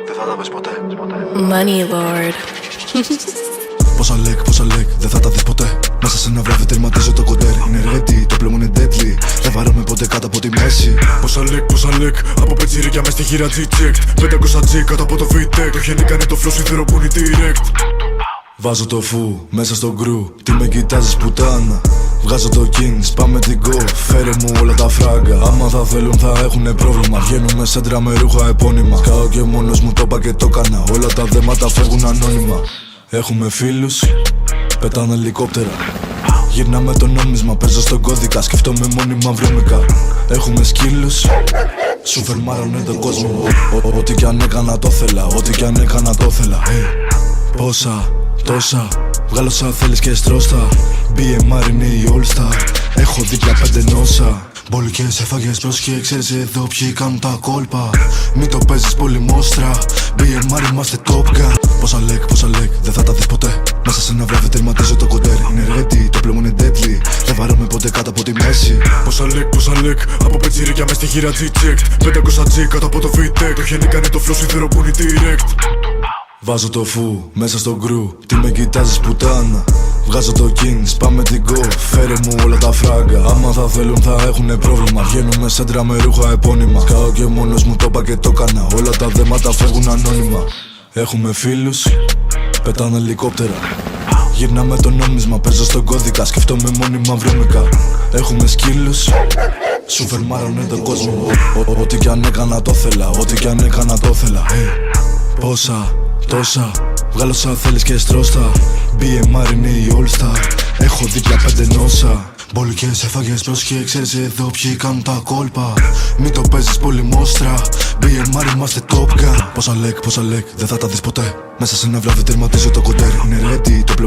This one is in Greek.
Δεν θα τα δεις ποτέ. Money Lord. Πόσα λέκ, δεν θα τα δεις ποτέ. Μέσα σε ένα βράδυ τερματίζω το κοντέρ. Είναι ready, το πλέμον είναι deadly. Δεν βαράμε ποτέ κάτω από τη μέση. Πόσα λέκ, από πετσίρικια μες στη γύρα G-checked. 500G κάτω από το VTEC. Το χένι κάνει το flow σιδηροπούνι direct. Βάζω το φου μέσα στο γκρου. Τι με κοιτάζεις πουτάνα. Βγάζω το kings, πάμε την go. Φέρε μου όλα τα φράγκα. Άμα θα θέλουν θα έχουνε πρόβλημα. Βγαίνουμε σέντρα με ρούχα επώνυμα. Κάω και μόνος μου το είπα και το έκανα. Όλα τα δέματα φεύγουν ανώνυμα. Έχουμε φίλους, πετάνε ελικόπτερα. Γυρνάμε το νόμισμα, παίζω στον κώδικα. Σκεφτόμαι μόνιμα βρώμικα. Έχουμε σκύλους, σου φερμάρανε τον κόσμο. Ό,τι κι αν έκανα το θέλα, ό,τι κι αν έκανα το θέλα. Πόσα, τόσα, βγάλω όσα θέλεις και στρώστα. BMR είναι η All Star, έχω δίπλα 5 νόσα. Μπολικές έφαγες, πρόσχε, ξέρεις εδώ ποιοι κάνουν τα κόλπα. Μην το παίζεις πολύ μόστρα, BMR είμαστε top gun. Πόσα λέκ, δεν θα τα δεις ποτέ. Μέσα σε ένα βράδυ τερματίζω το κοντέρ. Είναι ready, το πλέμον είναι deadly. Δεν βαράμε ποτέ κάτω από τη μέση. Πόσα λέκ, από πετσίρικια μες στη γύρα G-checked. 500G κάτω από το VTEC. Το χένι κάνει το flow σιδηροπούνι direct. Βάζω το φου μέσα στο γκρου. Τι με κοιτάζεις πουτάνα. Βγάζω το kings, πάμε την go. Φέρε μου όλα τα φράγκα. Άμα θα θέλουν θα έχουνε πρόβλημα. Βγαίνουμε σέντρα με ρούχα επώνυμα. Κάω και μόνος μου το είπα και το έκανα. Όλα τα δέματα φεύγουν ανώνυμα. Έχουμε φίλους, πετάνε ελικόπτερα. Γυρνάμε το νόμισμα, παίζω στον κώδικα. Σκεφτόμαι μόνιμα βρώμικα. Έχουμε σκύλους, σου φερμάρανε τον κόσμο. Ό,τι κι αν έκανα το θέλα, ό,τι κι αν έκανα το θέλα. Πόσα, τόσα, βγάλω όσα θέλεις και στρώστα. BMR είναι η All Star, έχω δίπλα 5 νόσα. Μπολικές έφαγες, πρόσχε, ξέρεις εδώ ποιοι κάνουν τα κόλπα. Μην το παίζεις πολύ μόστρα, BMR είμαστε top gun. Πόσα λέκ, δεν θα τα δεις ποτέ. Μέσα σε ένα βράδυ τερματίζω το κοντέρ. Είναι ready, το πλέμον